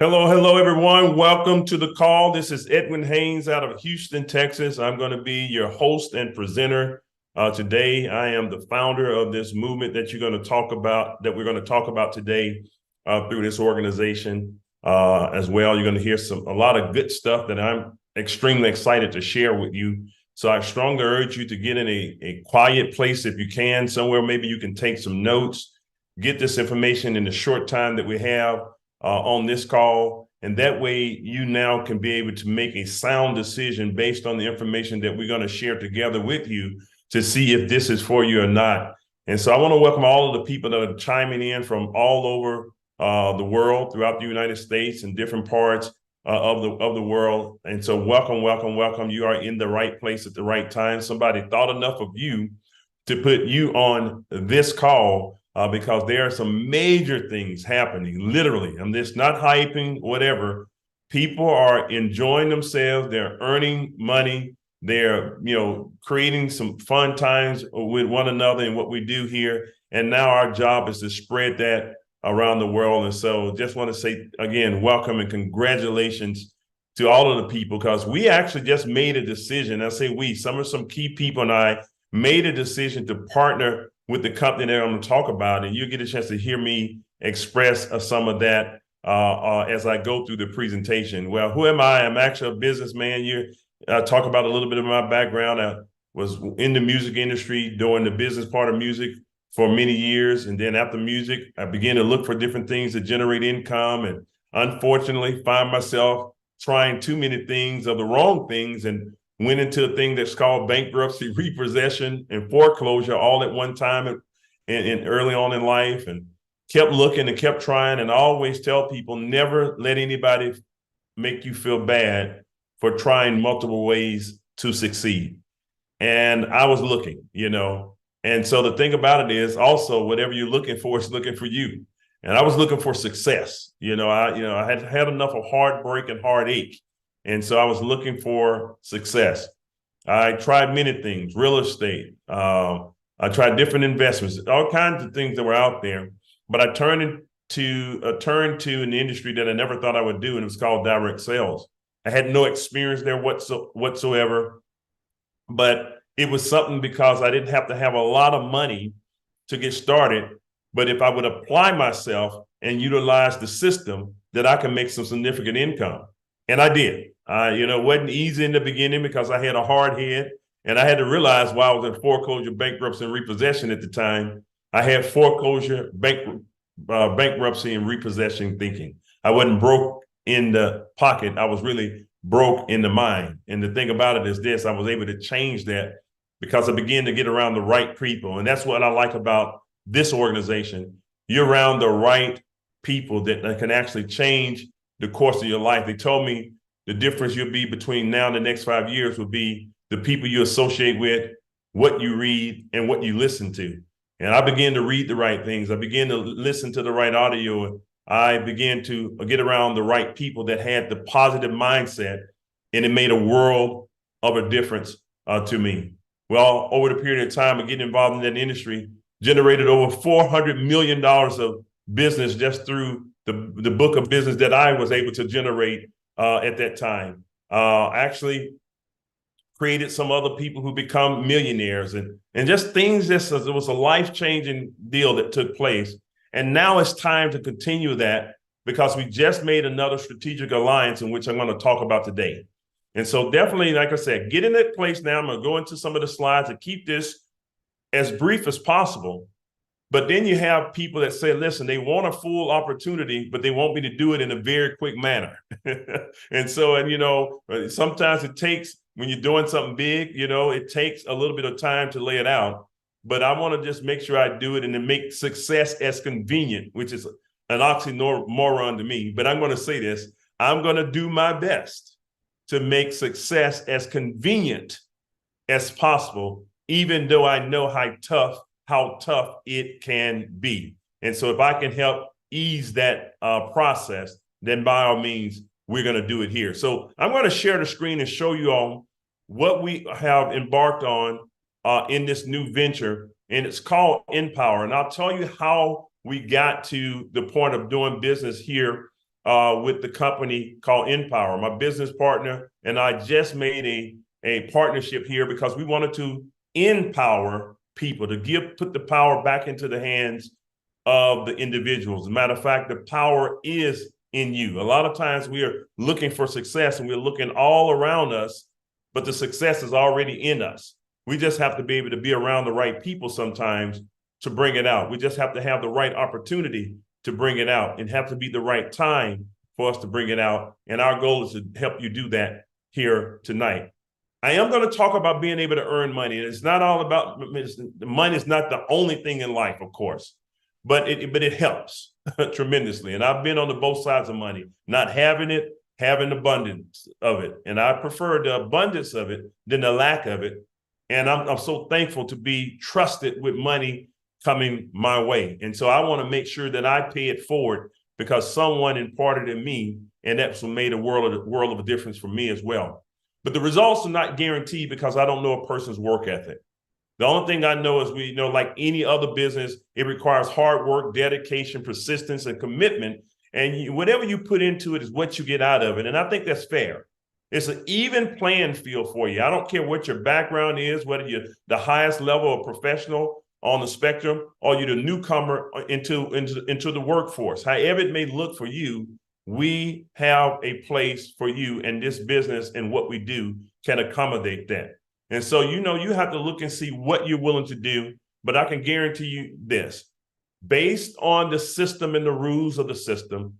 Hello, hello, everyone. Welcome to the call. This is Edwin Haynes out of Houston, Texas. I'm going to be your host and presenter today. I am the founder of this movement that we're going to talk about today through this organization as well. You're going to hear a lot of good stuff that I'm extremely excited to share with you. So I strongly urge you to get in a quiet place if you can, somewhere maybe you can take some notes, get this information in the short time that we have on this call. And that way you now can be able to make a sound decision based on the information that we're going to share together with you to see if this is for you or not. And so I want to welcome all of the people that are chiming in from all over the world, throughout the United States and different parts of the world. And so welcome, welcome, welcome. You are in the right place at the right time. Somebody thought enough of you to put you on this call because there are some major things happening, literally. I'm just not hyping, whatever. People are enjoying themselves. They're earning money. They're, creating some fun times with one another in what we do here. And now our job is to spread that around the world. And so just want to say, again, welcome and congratulations to all of the people, because we actually just made a decision. I say we, some key people and I made a decision to partner with the company that I'm going to talk about, and you get a chance to hear me express some of that as I go through the presentation. Well, who am I? I'm actually a businessman. Talk about a little bit of my background. I was in the music industry doing the business part of music for many years, and then after music, I began to look for different things to generate income, and unfortunately find myself trying too many things of the wrong things, and went into a thing that's called bankruptcy, repossession, and foreclosure all at one time and early on in life, and kept looking and kept trying. And I always tell people, never let anybody make you feel bad for trying multiple ways to succeed. And I was looking, And so the thing about it is also, whatever you're looking for is looking for you. And I was looking for success. I had had enough of heartbreak and heartache. And so I was looking for success. I tried many things, real estate. I tried different investments, all kinds of things that were out there. But I turned to an industry that I never thought I would do, and it was called direct sales. I had no experience there whatsoever, but it was something because I didn't have to have a lot of money to get started. But if I would apply myself and utilize the system, that I can make some significant income. And I did. It wasn't easy in the beginning because I had a hard head, and I had to realize while I was in foreclosure, bankruptcy, and repossession at the time, I had foreclosure, bankruptcy, and repossession thinking. I wasn't broke in the pocket. I was really broke in the mind. And the thing about it is this: I was able to change that because I began to get around the right people. And that's what I like about this organization. You're around the right people that can actually change the course of your life. They told me the difference you'll be between now and the next 5 years will be the people you associate with, what you read, and what you listen to. And I began to read the right things. I began to listen to the right audio. I began to get around the right people that had the positive mindset, and it made a world of a difference to me. Well, over the period of time of getting involved in that industry, generated over $400 million of business just through the book of business that I was able to generate at that time. Actually created some other people who become millionaires, and just things. It was a life-changing deal that took place. And now it's time to continue that, because we just made another strategic alliance in which I'm going to talk about today. And so definitely, like I said, get in that place now. I'm going to go into some of the slides and keep this as brief as possible. But then you have people that say, listen, they want a full opportunity, but they want me to do it in a very quick manner. And sometimes it takes, when you're doing something big, it takes a little bit of time to lay it out. But I want to just make sure I do it and to make success as convenient, which is an oxymoron to me. But I'm going to say this: I'm going to do my best to make success as convenient as possible, even though I know how tough it can be. And so if I can help ease that process, then by all means, we're going to do it here. So I'm going to share the screen and show you all what we have embarked on in this new venture, and it's called InPower. And I'll tell you how we got to the point of doing business here with the company called InPower. My business partner and I just made a partnership here because we wanted to empower people, to put the power back into the hands of the individuals. As a matter of fact, the power is in you. A lot of times we are looking for success and we're looking all around us, but the success is already in us. We just have to be able to be around the right people sometimes to bring it out. We just have to have the right opportunity to bring it out, and have to be the right time for us to bring it out. And our goal is to help you do that here tonight. I am going to talk about being able to earn money. It's not all about money. Is not the only thing in life, of course, but it helps tremendously. And I've been on the both sides of money, not having it, having abundance of it. And I prefer the abundance of it than the lack of it. And I'm so thankful to be trusted with money coming my way. And so I want to make sure that I pay it forward because someone imparted in me, and that's what made a world of a difference for me as well. But the results are not guaranteed because I don't know a person's work ethic. The only thing I know is like any other business, it requires hard work, dedication, persistence, and commitment. And whatever you put into it is what you get out of it. And I think that's fair. It's an even playing field for you. I don't care what your background is, whether you're the highest level of professional on the spectrum, or you're the newcomer into the workforce. However it may look for you, we have a place for you, and this business and what we do can accommodate that. And so, you have to look and see what you're willing to do, but I can guarantee you this, based on the system and the rules of the system,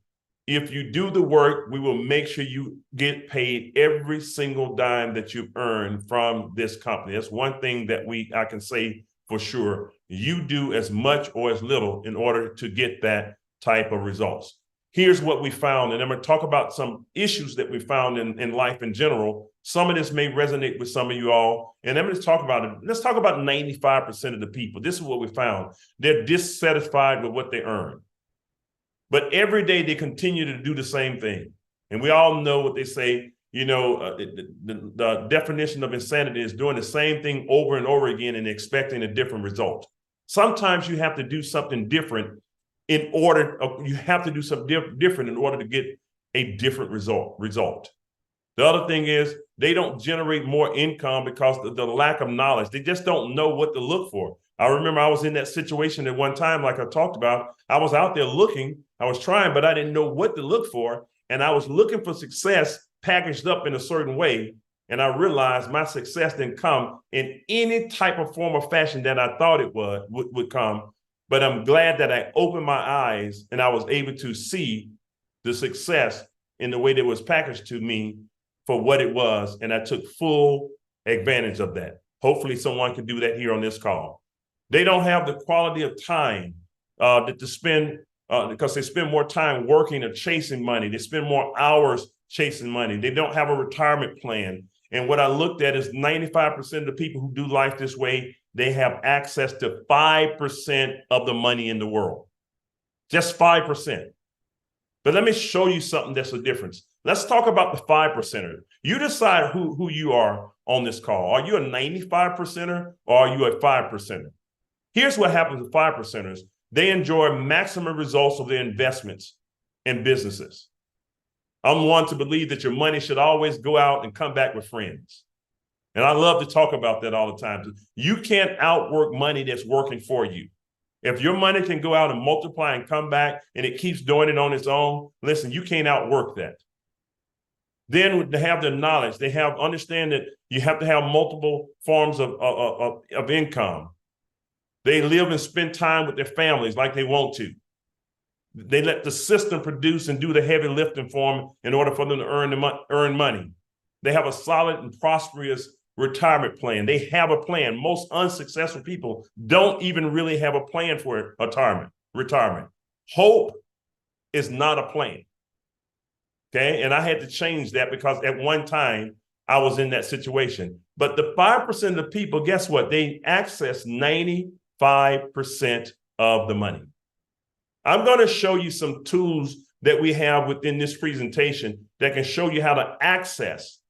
if you do the work, we will make sure you get paid every single dime that you've earned from this company. That's one thing that I can say for sure. You do as much or as little in order to get that type of results. Here's what we found, and I'm going to talk about some issues that we found in life in general. Some of this may resonate with some of you all, and I'm going to talk about it. Let's talk about 95% of the people. This is what we found. They're dissatisfied with what they earn. But every day they continue to do the same thing. And we all know what they say, the definition of insanity is doing the same thing over and over again and expecting a different result. Sometimes you have to do something different in order to get a different result. The other thing is they don't generate more income because of the lack of knowledge. They just don't know what to look for. I remember I was in that situation at one time, like I talked about. I was out there looking, I was trying, but I didn't know what to look for. And I was looking for success packaged up in a certain way. And I realized my success didn't come in any type of form or fashion that I thought it would come. But I'm glad that I opened my eyes and I was able to see the success in the way that it was packaged to me for what it was. And I took full advantage of that. Hopefully someone can do that here on this call. They don't have the quality of time to spend because they spend more time working or chasing money. They spend more hours chasing money. They don't have a retirement plan. And what I looked at is 95% of the people who do life this way, they have access to 5% of the money in the world. Just 5%. But let me show you something that's a difference. Let's talk about the 5%er. You decide who you are on this call. Are you a 95%er or are you a 5%er? Here's what happens with 5%ers. They enjoy maximum results of their investments in businesses. I'm one to believe that your money should always go out and come back with friends. And I love to talk about that all the time. You can't outwork money that's working for you. If your money can go out and multiply and come back and it keeps doing it on its own, listen, you can't outwork that. Then they have the knowledge. They understand that you have to have multiple forms of income. They live and spend time with their families like they want to. They let the system produce and do the heavy lifting for them in order for them to earn money. They have a solid and prosperous retirement plan. They have a plan. Most unsuccessful people don't even really have a plan for retirement. Hope is not a plan. Okay. And I had to change that because at one time I was in that situation. But the 5% of the people, guess what? They access 95% of the money. I'm going to show you some tools that we have within this presentation that can show you how to access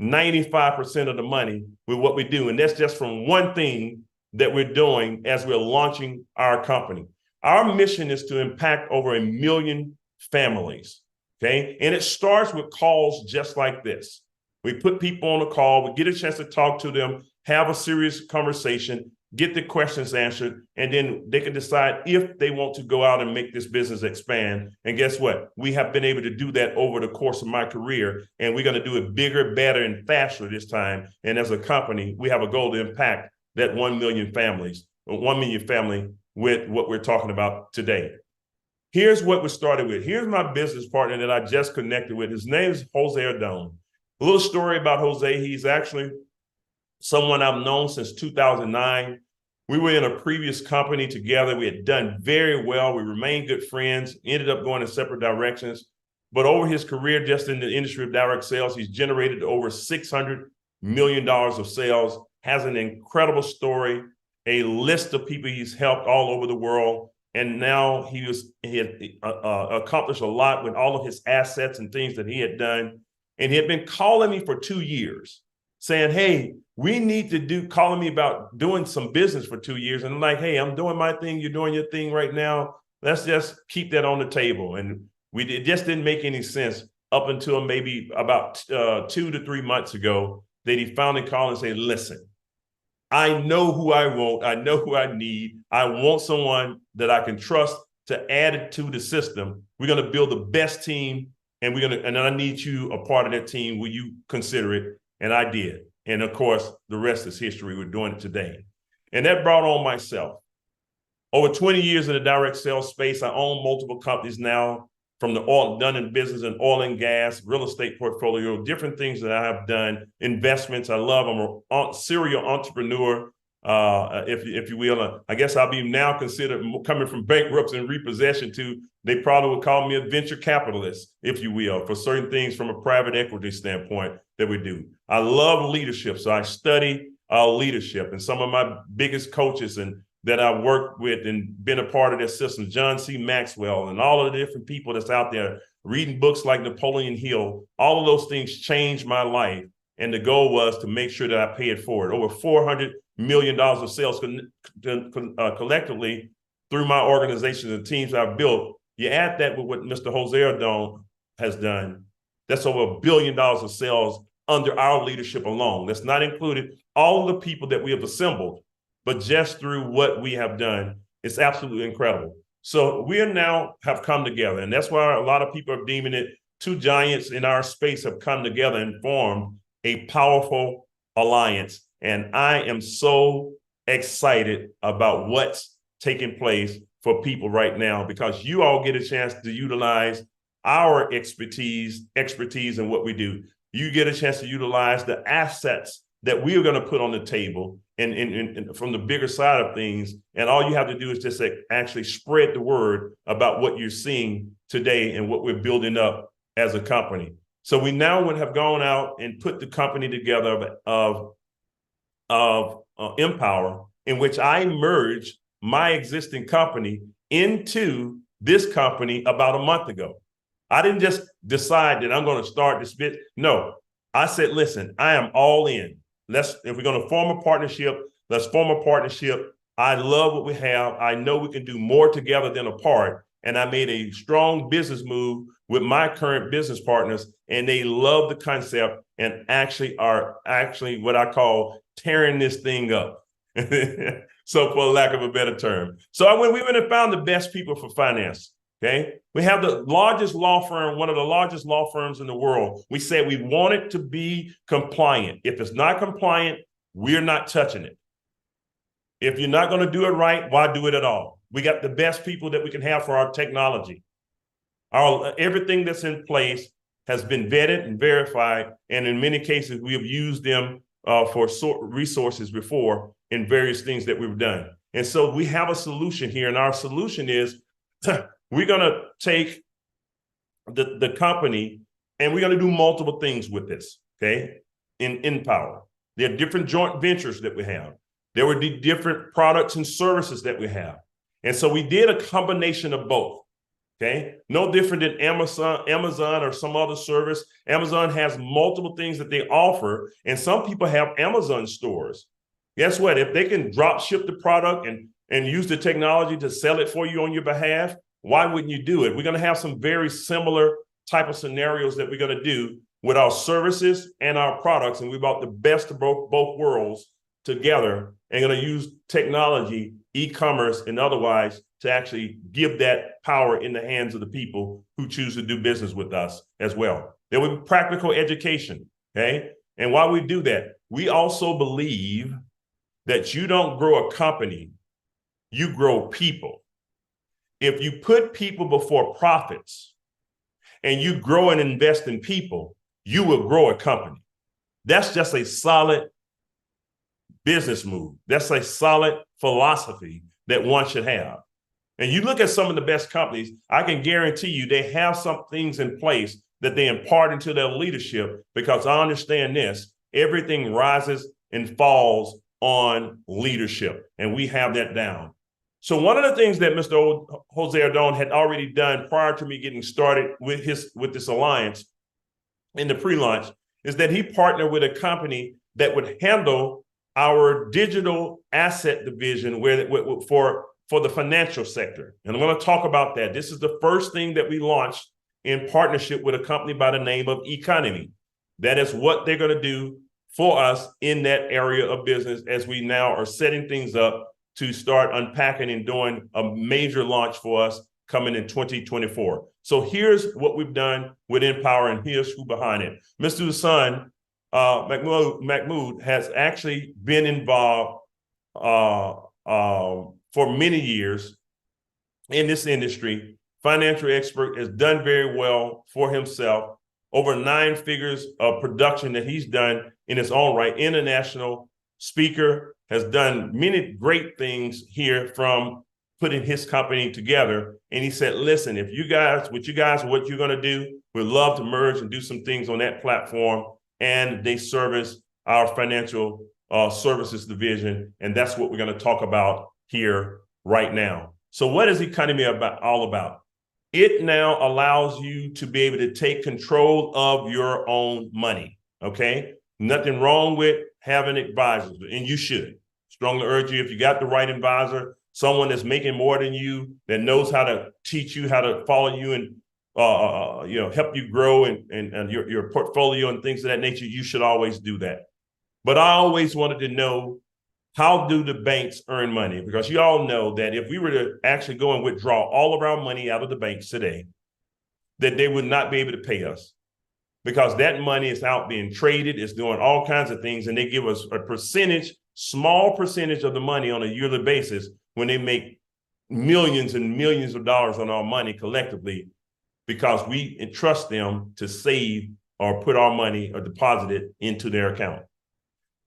95% of the money with what we do. And that's just from one thing that we're doing as we're launching our company. Our mission is to impact over 1 million families. okay? And it starts with calls just like this. We put people on a call, we get a chance to talk to them, have a serious conversation, get the questions answered, and then they can decide if they want to go out and make this business expand. And guess what? We have been able to do that over the course of my career, and we're going to do it bigger, better, and faster this time. And as a company, we have a goal to impact that 1 million families, 1 million family with what we're talking about today. Here's what we started with. Here's my business partner that I just connected with. His name is Jose Ardon. A little story about Jose. He's actually someone I've known since 2009. We were in a previous company together. We had done very well. We remained good friends, ended up going in separate directions. But over his career, just in the industry of direct sales, he's generated over $600 million of sales, has an incredible story, a list of people he's helped all over the world. And now he had accomplished a lot with all of his assets and things that he had done. And he had been calling me for 2 years saying, hey, we need to calling me about doing some business for 2 years. And I'm like, hey, I'm doing my thing. You're doing your thing right now. Let's just keep that on the table. And it just didn't make any sense up until maybe about 2 to 3 months ago that he finally called and said, listen, I know who I want. I know who I need. I want someone that I can trust to add it to the system. We're going to build the best team, and I need you a part of that team. Will you consider it? And I did. And of course, the rest is history. We're doing it today. And that brought on myself. Over 20 years in the direct sales space, I own multiple companies now, from the done in business and oil and gas, real estate portfolio, different things that I have done, investments. I love. I'm a serial entrepreneur, if you will. I guess I'll be now considered, coming from bankruptcy and repossession to, they probably would call me a venture capitalist, if you will, for certain things from a private equity standpoint that we do. I love leadership, so I study leadership, and some of my biggest coaches and that I worked with and been a part of their system, John C. Maxwell, and all of the different people that's out there, reading books like Napoleon Hill, all of those things changed my life. And the goal was to make sure that I pay it forward. Over $400 million of sales collectively through my organizations and teams I've built. You add that with what Mr. Jose Ardon has done, that's over $1 billion of sales under our leadership alone. That's not included all of the people that we have assembled, but just through what we have done, it's absolutely incredible. So we now have come together, and that's why a lot of people are deeming it two giants in our space have come together and formed a powerful alliance. And I am so excited about what's taking place for people right now, because you all get a chance to utilize our expertise in what we do. You get a chance to utilize the assets that we are going to put on the table and from the bigger side of things. And all you have to do is just actually spread the word about what you're seeing today and what we're building up as a company. So we now would have gone out and put the company together of InPower, in which I merged my existing company into this company about a month ago. I didn't just decide that I'm going to start this bit. No, I said, listen, I am all in. If we're going to form a partnership, let's form a partnership. I love what we have. I know we can do more together than apart. And I made a strong business move with my current business partners, and they love the concept and are what I call tearing this thing up. So for lack of a better term. So we went and found the best people for finance. Okay. We have the largest law firm, one of the largest law firms in the world. We said we want it to be compliant. If it's not compliant, we're not touching it. If you're not going to do it right, why do it at all? We got the best people that we can have for our technology. Everything that's in place has been vetted and verified. And in many cases, we have used them for resources before in various things that we've done. And so we have a solution here. And our solution is we're going to take the company and we're going to do multiple things with this, okay, in InPower. There are different joint ventures that we have. There would be different products and services that we have. And so we did a combination of both, okay? No different than Amazon or some other service. Amazon has multiple things that they offer, and some people have Amazon stores. Guess what? If they can drop ship the product and use the technology to sell it for you on your behalf, why wouldn't you do it? We're going to have some very similar type of scenarios that we're going to do with our services and our products. And we brought the best of both worlds together and going to use technology, e-commerce and otherwise to actually give that power in the hands of the people who choose to do business with us as well. There will be practical education, okay? And while we do that, we also believe that you don't grow a company, you grow people. If you put people before profits and you grow and invest in people, you will grow a company. That's just a solid business move. That's a solid philosophy that one should have. And you look at some of the best companies, I can guarantee you they have some things in place that they impart into their leadership, because I understand this, everything rises and falls on leadership, and we have that down. So one of the things that Mr. Jose Ardon had already done prior to me getting started with this alliance in the pre-launch is that he partnered with a company that would handle our digital asset division for the financial sector. And I'm going to talk about that. This is the first thing that we launched in partnership with a company by the name of Economy. That is what they're going to do for us in that area of business as we now are setting things up to start unpacking and doing a major launch for us coming in 2024. So here's what we've done with InPower, and here's who behind it. Mr. Hassan Mahmoud has actually been involved for many years in this industry. Financial expert, has done very well for himself. Over 9 figures of production that he's done in his own right. International speaker, has done many great things here from putting his company together. And he said, listen, if you guys, what you're going to do, we'd love to merge and do some things on that platform. And they service our financial services division. And that's what we're going to talk about here right now. So what is Economy all about? It now allows you to be able to take control of your own money, okay? Nothing wrong with having advisors, and you should. Strongly urge you, if you got the right advisor, someone that's making more than you, that knows how to teach you, how to follow you and help you grow and your portfolio and things of that nature, you should always do that. But I always wanted to know, how do the banks earn money? Because you all know that if we were to actually go and withdraw all of our money out of the banks today, that they would not be able to pay us, because that money is out being traded, it's doing all kinds of things, and they give us a percentage, small percentage of the money on a yearly basis when they make millions and millions of dollars on our money collectively, because we entrust them to save or put our money or deposit it into their account.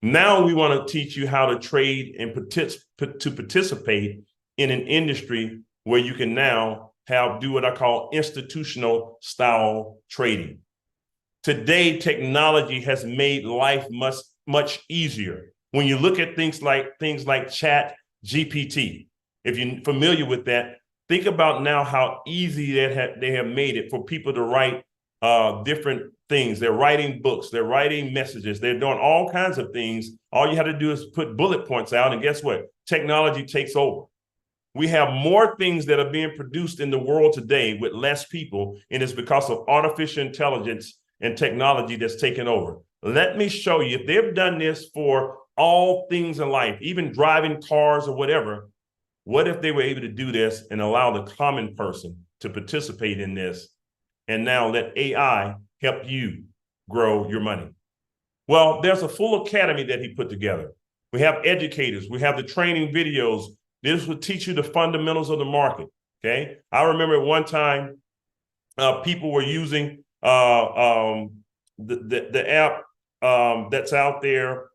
Now we want to teach you how to trade and participate in an industry where you can now do what I call institutional style trading. Today, technology has made life much easier. When you look at things like Chat GPT, if you're familiar with that, think about now how easy they have made it for people to write different things. They're writing books, they're writing messages, they're doing all kinds of things. All you have to do is put bullet points out, and guess what? Technology takes over. We have more things that are being produced in the world today with less people, and it's because of artificial intelligence and technology that's taken over. Let me show you, if they've done this for all things in life, even driving cars or whatever, what if they were able to do this and allow the common person to participate in this, and now let AI help you grow your money? Well, there's a full academy that he put together. We have educators, we have the training videos. This will teach you the fundamentals of the market, okay? I remember at one time, people were using the app that's out there,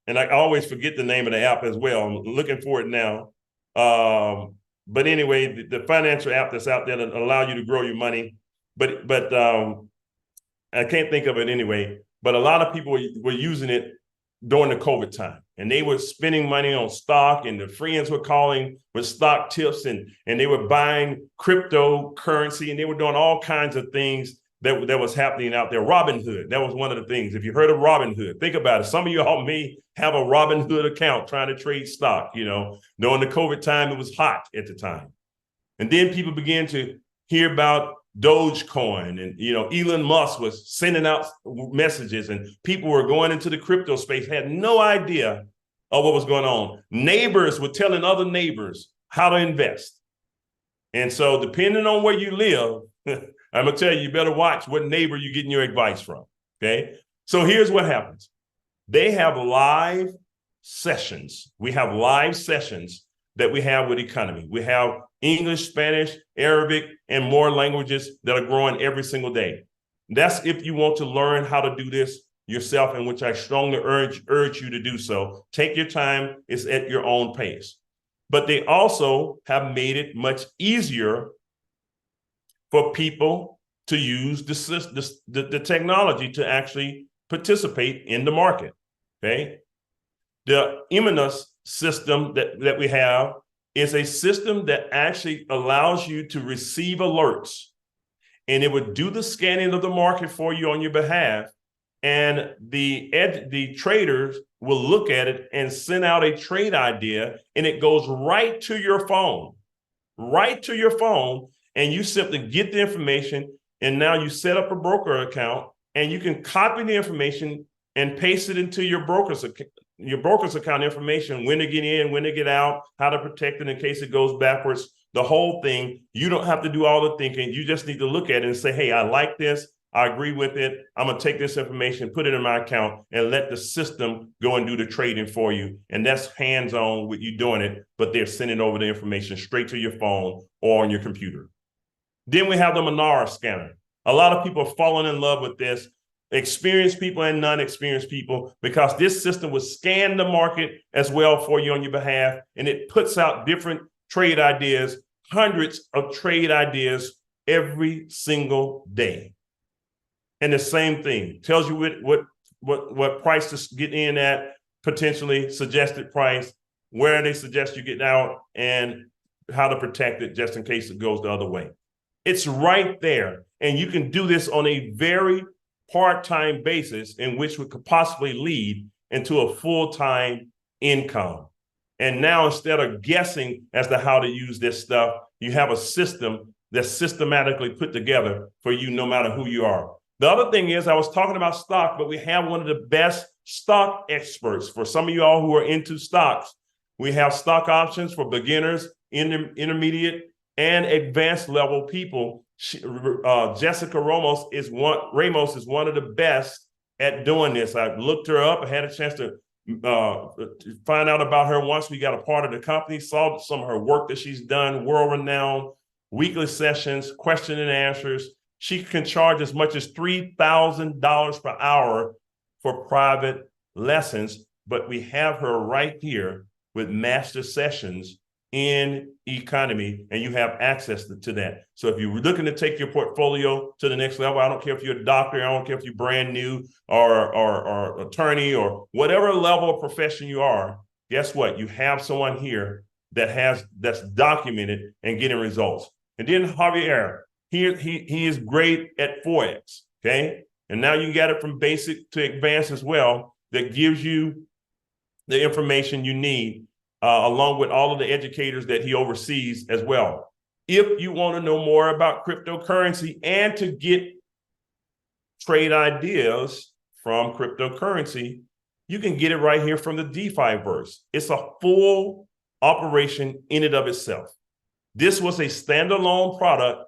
and I always forget the name of the app as well. I'm looking for it now. But anyway, the financial app that's out there that allow you to grow your money. But I can't think of it anyway. But a lot of people were using it during the COVID time, and they were spending money on stock, and the friends were calling with stock tips, and they were buying cryptocurrency, and they were doing all kinds of things that was happening out there. Robinhood, that was one of the things. If you heard of Robinhood, think about it. Some of you all may have a Robinhood account trying to trade stock. During the COVID time, it was hot at the time. And then people began to hear about Dogecoin, and Elon Musk was sending out messages, and people were going into the crypto space, had no idea of what was going on. Neighbors were telling other neighbors how to invest. And so depending on where you live, I'm gonna tell you, you better watch what neighbor you're getting your advice from. Okay. So here's what happens. They have live sessions. We have live sessions that we have with economy. We have English, Spanish, Arabic, and more languages that are growing every single day. That's if you want to learn how to do this yourself, in which I strongly urge you to do so. Take your time. It's at your own pace. But they also have made it much easier for people to use the technology to actually participate in the market. Okay. The Imanus system that we have is a system that actually allows you to receive alerts, and it would do the scanning of the market for you on your behalf. And the traders will look at it and send out a trade idea, and it goes right to your phone, and you simply get the information. And now you set up a broker account, and you can copy the information and paste it into your broker's account information, when to get in, when to get out, how to protect it in case it goes backwards, the whole thing. You don't have to do all the thinking. You just need to look at it and say, hey, I like this. I agree with it. I'm going to take this information, put it in my account, and let the system go and do the trading for you. And that's hands-on with you doing it, but they're sending over the information straight to your phone or on your computer. Then we have the Monara scanner. A lot of people are falling in love with this, experienced people and non-experienced people, because this system will scan the market as well for you on your behalf, and it puts out different trade ideas, hundreds of trade ideas every single day. And the same thing tells you what price to get in at, potentially suggested price, where they suggest you get out, and how to protect it just in case it goes the other way. It's right there. And you can do this on a very part-time basis, in which we could possibly lead into a full-time income. And now, instead of guessing as to how to use this stuff, you have a system that's systematically put together for you, no matter who you are. The other thing is, I was talking about stock, but we have one of the best stock experts. For some of you all who are into stocks, we have stock options for beginners, intermediate, and advanced level people. Jessica Ramos is one of the best at doing this. I looked her up. I had a chance to find out about her once we got a part of the company, saw some of her work that she's done, world-renowned, weekly sessions, question and answers. She can charge as much as $3,000 per hour for private lessons, but we have her right here with master sessions in economy, and you have access to that. So if you're looking to take your portfolio to the next level, I don't care if you're a doctor, I don't care if you're brand new or attorney or whatever level of profession you are, guess what? You have someone here that's documented and getting results. And then Javier, he is great at Forex, okay? And now you got it from basic to advanced as well, that gives you the information you need, along with all of the educators that he oversees as well. If you want to know more about cryptocurrency and to get trade ideas from cryptocurrency, you can get it right here from the DeFi-verse. It's a full operation in and of itself. This was a standalone product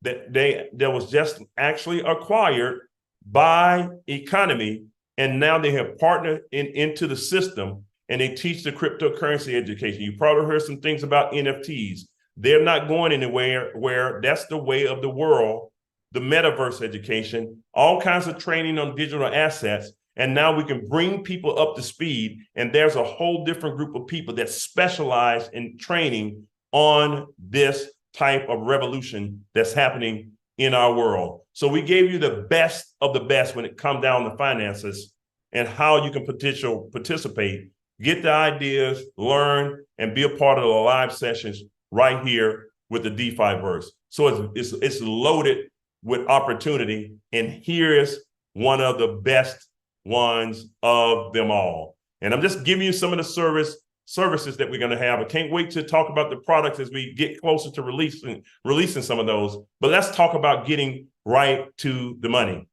that was just actually acquired by Economy, and now they have partnered into the system, and they teach the cryptocurrency education. You probably heard some things about NFTs. They're not going anywhere, where that's the way of the world, the metaverse education, all kinds of training on digital assets. And now we can bring people up to speed, and there's a whole different group of people that specialize in training on this type of revolution that's happening in our world. So we gave you the best of the best when it comes down to finances and how you can participate, get the ideas, learn, and be a part of the live sessions right here with the DeFi-verse. So it's loaded with opportunity, and here is one of the best ones of them all. And I'm just giving you some of the services that we're going to have. I can't wait to talk about the products as we get closer to releasing some of those. But let's talk about getting right to the money.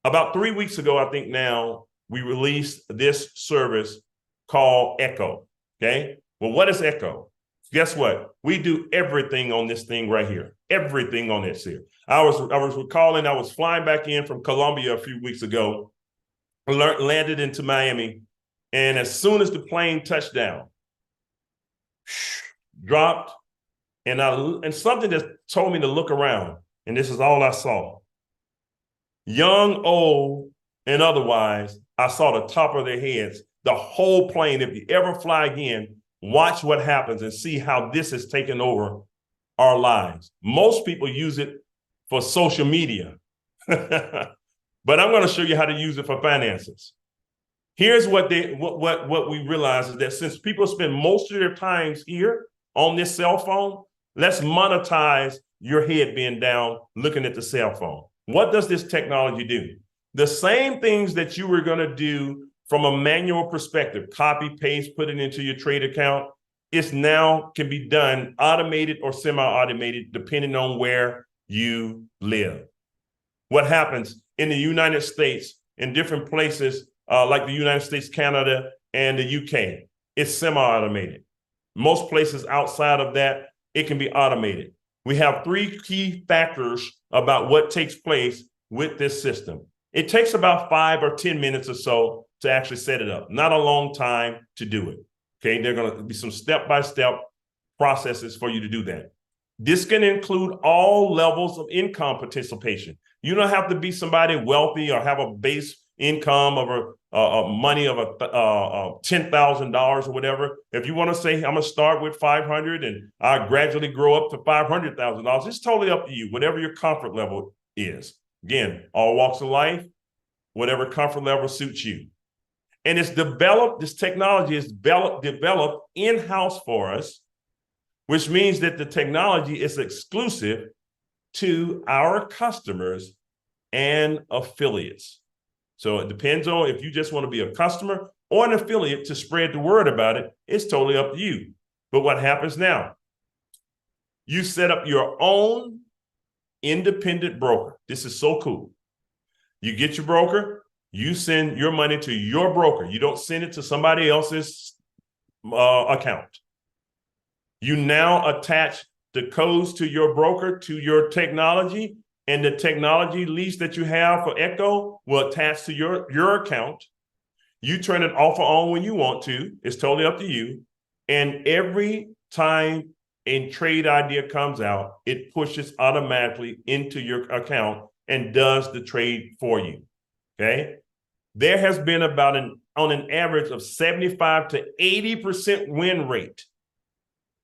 About 3 weeks ago, I think now, we released this service called Echo. Okay. Well, what is Echo? Guess what? We do everything on this thing right here. Everything on this here. I was recalling, I was flying back in from Colombia a few weeks ago, landed into Miami, and as soon as the plane touched down, dropped, and something just told me to look around, and this is all I saw. Young, old, and otherwise, I saw the top of their heads, the whole plane. If you ever fly again, watch what happens and see how this has taken over our lives. Most people use it for social media, but I'm going to show you how to use it for finances. Here's what we realize is that since people spend most of their times here on this cell phone, let's monetize your head being down looking at the cell phone. What does this technology do? The same things that you were going to do from a manual perspective, copy, paste, put it into your trade account, it's now can be done automated or semi-automated depending on where you live. What happens in the United States, in different places like the United States, Canada, and the UK, it's semi-automated. Most places outside of that, it can be automated. We have 3 key factors about what takes place with this system. It takes about 5 or 10 minutes or so to actually set it up. Not a long time to do it. Okay, there are going to be some step-by-step processes for you to do that. This can include all levels of income participation. You don't have to be somebody wealthy or have a base income of money of $10,000 or whatever. If you want to say, I'm going to start with $500 and I gradually grow up to $500,000, it's totally up to you, whatever your comfort level is. Again, all walks of life, whatever comfort level suits you. And it's developed, this technology is developed in-house for us, which means that the technology is exclusive to our customers and affiliates. So it depends on if you just want to be a customer or an affiliate to spread the word about it. It's totally up to you. But what happens now? You set up your own independent broker. This is so cool. You get your broker, you send your money to your broker. You don't send it to somebody else's account. You now attach the codes to your broker, to your technology, and the technology lease that you have for Echo will attach to your account. You turn it off or on when you want to. It's totally up to you. And every time a trade idea comes out, it pushes automatically into your account and does the trade for you. Okay. There has been about on an average of 75 to 80% win rate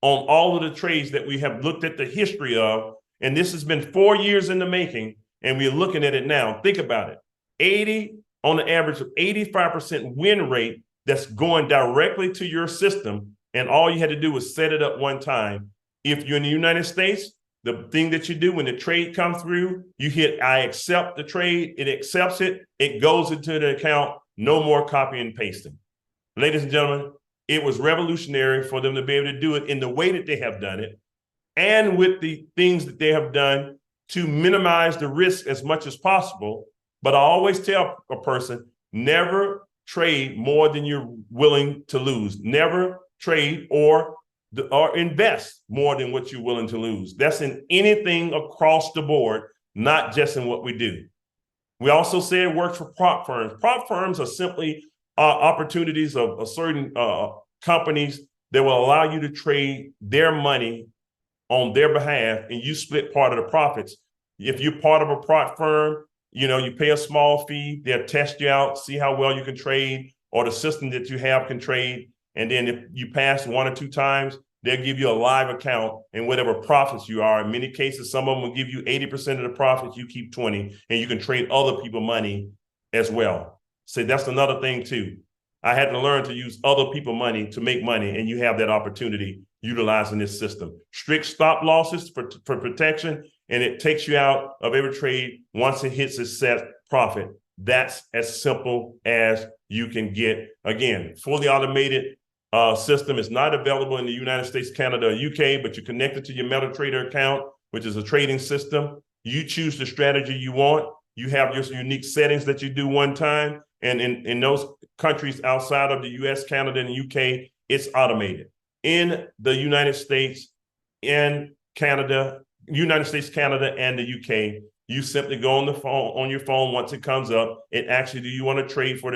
on all of the trades that we have looked at the history of. And this has been 4 years in the making, and we're looking at it now. Think about it. On the average of 85% win rate that's going directly to your system. And all you had to do was set it up one time. If you're in the United States, the thing that you do when the trade comes through, you hit, I accept the trade, it accepts it, it goes into the account, no more copying and pasting. Ladies and gentlemen, it was revolutionary for them to be able to do it in the way that they have done it and with the things that they have done to minimize the risk as much as possible. But I always tell a person, never trade more than you're willing to lose. Never trade or invest more than what you're willing to lose. That's in anything across the board, not just in what we do. We also say it works for prop firms. Prop firms are simply opportunities of certain companies that will allow you to trade their money on their behalf, and you split part of the profits. If you're part of a prop firm, you pay a small fee, they'll test you out, see how well you can trade, or the system that you have can trade. And then if you pass 1 or 2 times, they'll give you a live account and whatever profits you are. In many cases, some of them will give you 80% of the profits, you keep 20, and you can trade other people money as well. So that's another thing too. I had to learn to use other people money to make money, and you have that opportunity utilizing this system. Strict stop losses for protection, and it takes you out of every trade once it hits its set profit. That's as simple as you can get. Again, fully automated, system. It's not available in the United States, Canada, or UK, but you're connected to your MetaTrader account, which is a trading system. You choose the strategy you want. You have your unique settings that you do one time. And in those countries outside of the US, Canada, and UK, it's automated. In the United States and Canada, United States, Canada, and the UK, you simply go on your phone once it comes up. It actually, do you want to trade for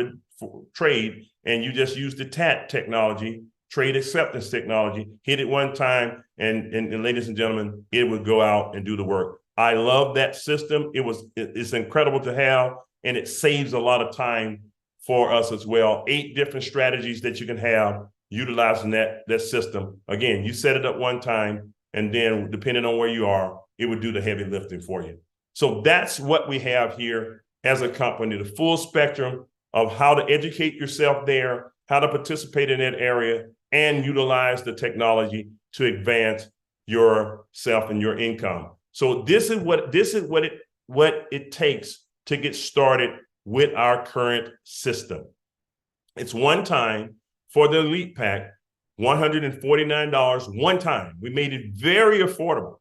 trade? And you just use the TAT technology, trade acceptance technology, hit it one time, and ladies and gentlemen, it would go out and do the work. I love that system. It's incredible to have, and it saves a lot of time for us as well. 8 different strategies that you can have utilizing that system. Again, you set it up one time, and then depending on where you are, it would do the heavy lifting for you. So that's what we have here as a company, the full spectrum of how to educate yourself there, how to participate in that area, and utilize the technology to advance yourself and your income. So this is what it takes to get started with our current system. It's one time for the Elite Pack, $149 one time. We made it very affordable.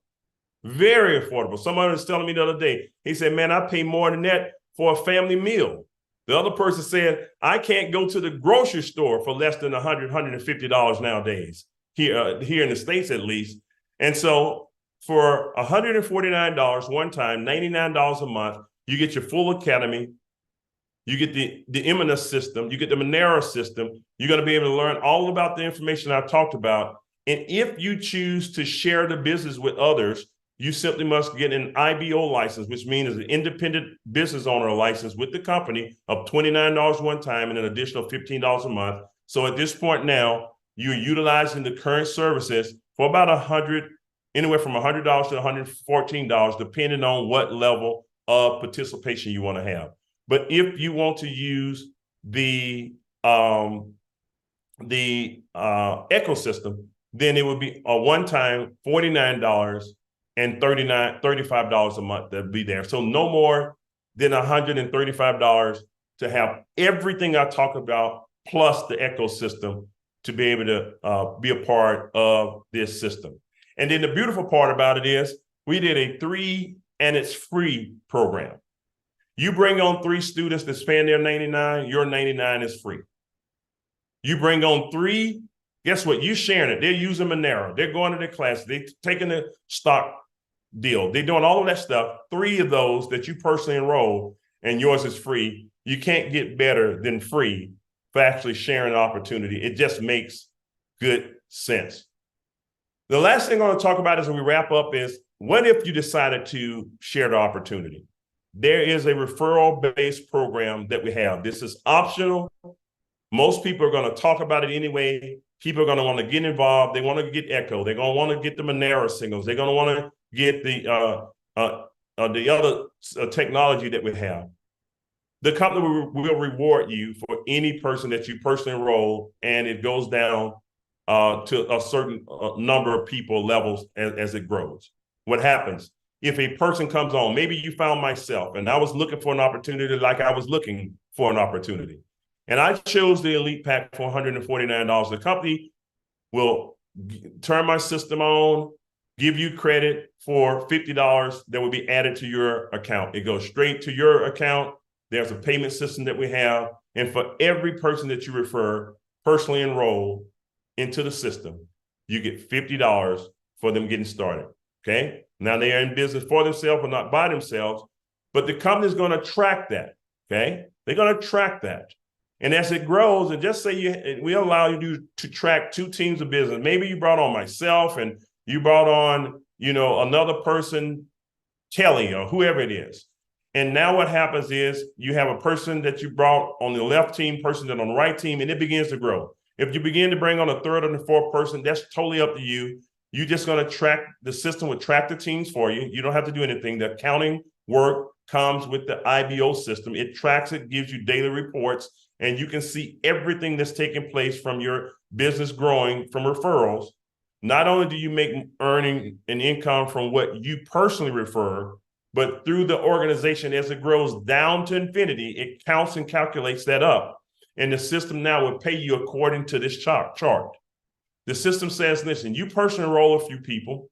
Very affordable. Someone was telling me the other day, he said, man, I pay more than that for a family meal. The other person said, I can't go to the grocery store for less than $100, $150 nowadays, here in the States at least. And so for $149 one time, $99 a month, you get your full academy, you get the Eminence system, you get the Monero system. You're going to be able to learn all about the information I talked about. And if you choose to share the business with others, you simply must get an IBO license, which means an independent business owner license with the company of $29 one time and an additional $15 a month. So at this point now, you're utilizing the current services for about anywhere from $100 to $114, depending on what level of participation you want to have. But if you want to use the ecosystem, then it would be a one-time $49 and $35 a month that'll be there. So no more than $135 to have everything I talk about plus the ecosystem to be able to be a part of this system. And then the beautiful part about it is we did a 3 and it's free program. You bring on 3 students that's paying their $99, your $99 is free. You bring on 3, guess what? You sharing it. They're using Monero. They're going to their class. They're taking the stock deal. They're doing all of that stuff. 3 of those that you personally enroll, and yours is free. You can't get better than free for actually sharing an opportunity. It just makes good sense. The last thing I want to talk about as we wrap up is, what if you decided to share the opportunity? There is a referral-based program that we have. This is optional. Most people are going to talk about it anyway. People are going to want to get involved. They want to get Echo. They're going to want to get the Monero signals. They're going to want to get the other technology that we have. The company will reward you for any person that you personally enroll, and it goes down to a certain number of people levels as it grows. What happens? If a person comes on, maybe you found myself, and I was looking for an opportunity like I was looking for an opportunity. And I chose the Elite Pack for $149. The company will turn my system on, give you credit for $50 that will be added to your account. It goes straight to your account. There's a payment system that we have. And for every person that you refer, personally enroll into the system, you get $50 for them getting started, okay? Now they are in business for themselves or not by themselves, but the company is going to track that, okay? They're going to track that. And as it grows, and just say we allow you to track 2 teams of business. Maybe you brought on myself and you brought on, another person, Kelly or whoever it is. And now what happens is you have a person that you brought on the left team, person that on the right team, and it begins to grow. If you begin to bring on a 3rd or the 4th person, that's totally up to you. You're just going to track, the system will track the teams for you. You don't have to do anything. The accounting work comes with the IBO system. It tracks it, gives you daily reports, and you can see everything that's taking place from your business growing from referrals. Not only do you make earning an income from what you personally refer, but through the organization as it grows down to infinity, it counts and calculates that up. and the system now will pay you according to this chart. The system says, listen, you personally enroll a few people,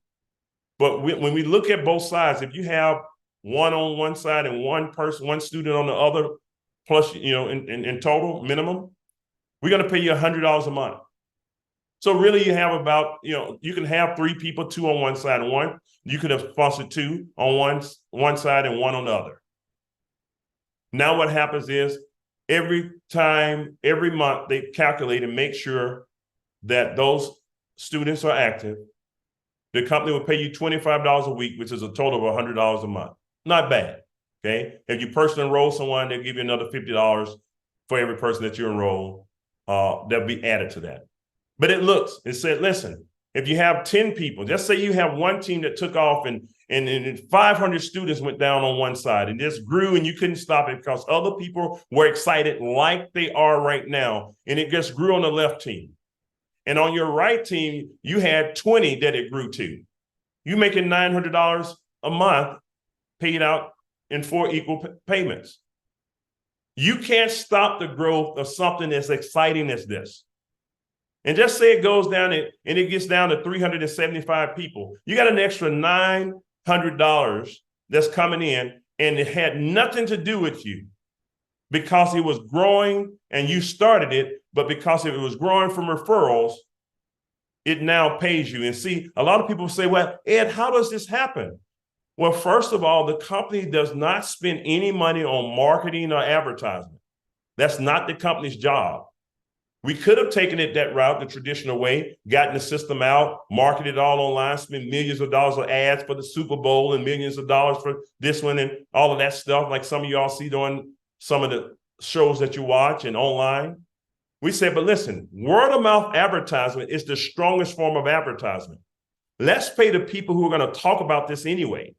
but when we look at both sides, if you have one on one side and one student on the other, plus, in total minimum, we're going to pay you $100 a month. So really you have about, you can have 3 people, 2 on one side and one. You could have sponsored 2 on one side and 1 on the other. Now what happens is every month, they calculate and make sure that those students are active. The company will pay you $25 a week, which is a total of $100 a month. Not bad, okay? If you personally enroll someone, they'll give you another $50 for every person that you enroll. That'll be added to that. But it said, listen, if you have 10 people, just say you have one team that took off and 500 students went down on one side and just grew and you couldn't stop it because other people were excited like they are right now. And it just grew on the left team. And on your right team, you had 20 that it grew to. You making $900 a month paid out in 4 equal payments. You can't stop the growth of something as exciting as this. And just say it goes down and it gets down to 375 people. You got an extra $900 that's coming in, and it had nothing to do with you because it was growing and you started it, but because it was growing from referrals, it now pays you. And see, a lot of people say, well, Ed, how does this happen? Well, first of all, the company does not spend any money on marketing or advertisement. That's not the company's job. We could have taken it that route, the traditional way, gotten the system out, marketed it all online, spent millions of dollars on ads for the Super Bowl and millions of dollars for this one and all of that stuff, like some of y'all see doing some of the shows that you watch and online. We said, but listen, word of mouth advertisement is the strongest form of advertisement. Let's pay the people who are going to talk about this anyway,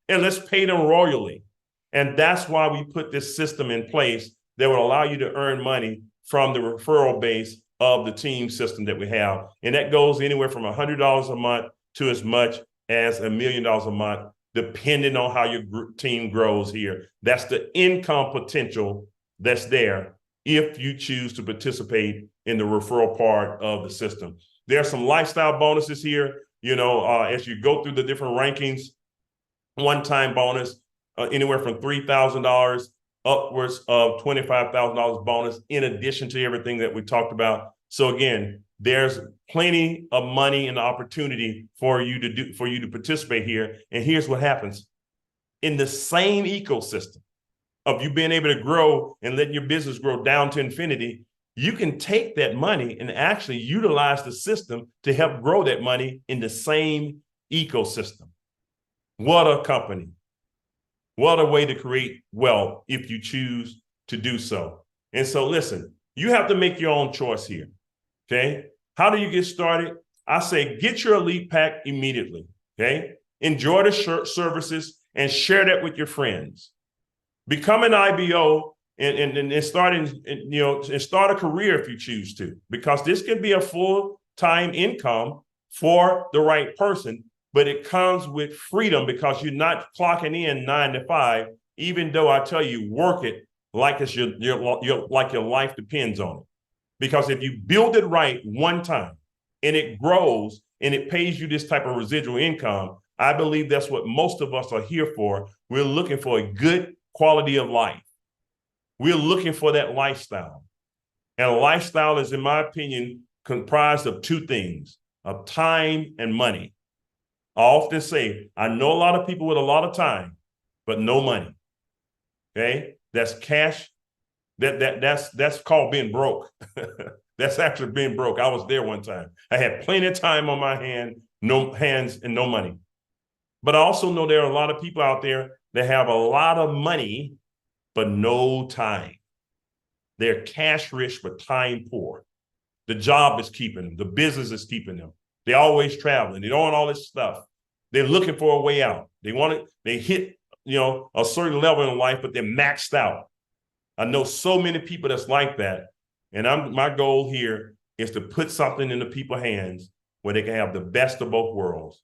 and let's pay them royally. And that's why we put this system in place that will allow you to earn money from the referral base of the team system that we have. And that goes anywhere from $100 a month to as much as $1 million a month, depending on how your team grows here. That's the income potential that's there if you choose to participate in the referral part of the system. There are some lifestyle bonuses here. As you go through the different rankings, one-time bonus, anywhere from $3,000 upwards of $25,000 bonus in addition to everything that we talked about. So again, there's plenty of money and opportunity for you to participate here. And here's what happens. In the same ecosystem of you being able to grow and letting your business grow down to infinity, you can take that money and actually utilize the system to help grow that money in the same ecosystem. What a company. What a way to create wealth if you choose to do so. And so listen, you have to make your own choice here, okay? How do you get started? I say get your elite pack immediately, okay? Enjoy the services and share that with your friends. Become an IBO and start a career if you choose to, because this can be a full-time income for the right person. But it comes with freedom because you're not clocking in 9 to 5, even though I tell you, work it like it's like your life depends on it. Because if you build it right one time and it grows and it pays you this type of residual income, I believe that's what most of us are here for. We're looking for a good quality of life. We're looking for that lifestyle. And a lifestyle is, in my opinion, comprised of 2 things, of time and money. I often say, I know a lot of people with a lot of time, but no money. Okay, that's cash. That's called being broke. That's actually being broke. I was there one time. I had plenty of time on my hands and no money. But I also know there are a lot of people out there that have a lot of money, but no time. They're cash rich, but time poor. The job is keeping them. The business is keeping them. They're always traveling. They're doing all this stuff. They're looking for a way out. They hit, a certain level in life, but they're maxed out. I know so many people that's like that. And my goal here is to put something in the people's hands where they can have the best of both worlds.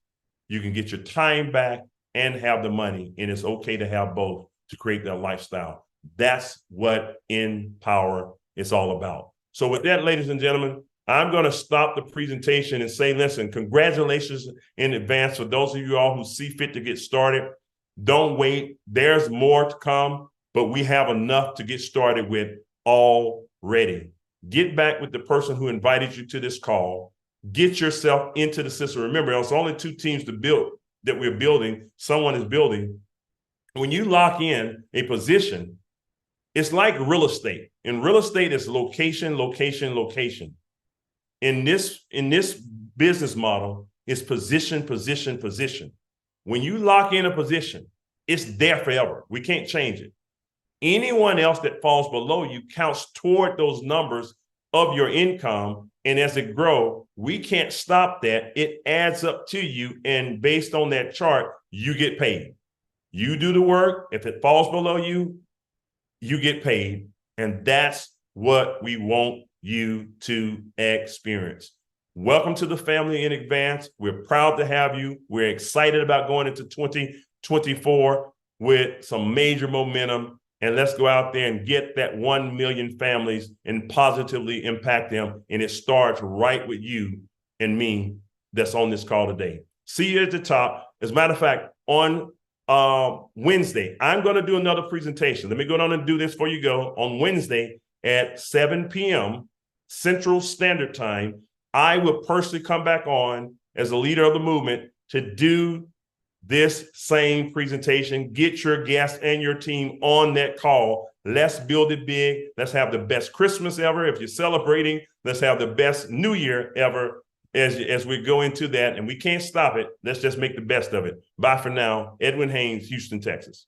You can get your time back and have the money, and it's okay to have both to create that lifestyle. That's what InPower it's all about. So with that, ladies and gentlemen, I'm going to stop the presentation and say, listen, congratulations in advance for those of you all who see fit to get started. Don't wait. There's more to come, but we have enough to get started with already. Get back with the person who invited you to this call. Get yourself into the system. Remember, there's only 2 teams to build that we're building. Someone is building. When you lock in a position, it's like real estate. In real estate, it's location, location, location. In this business model, it's position, position, position. When you lock in a position, it's there forever. We can't change it. Anyone else that falls below you counts toward those numbers of your income. And as it grows, we can't stop that. It adds up to you. And based on that chart, you get paid. You do the work. If it falls below you, you get paid. And that's what we want you to experience. Welcome to the family in advance. We're proud to have you. We're excited about going into 2024 with some major momentum. And let's go out there and get that 1 million families and positively impact them. And it starts right with you and me that's on this call today. See you at the top. As a matter of fact, on Wednesday, I'm going to do another presentation. Let me go down and do this before you go. On Wednesday at 7 p.m. Central Standard Time, I will personally come back on as a leader of the movement to do this same presentation. Get your guests and your team on that call. Let's build it big. Let's have the best Christmas ever. If you're celebrating, let's have the best New Year ever as we go into that. And we can't stop it. Let's just make the best of it. Bye for now. Edwin Haynes, Houston, Texas.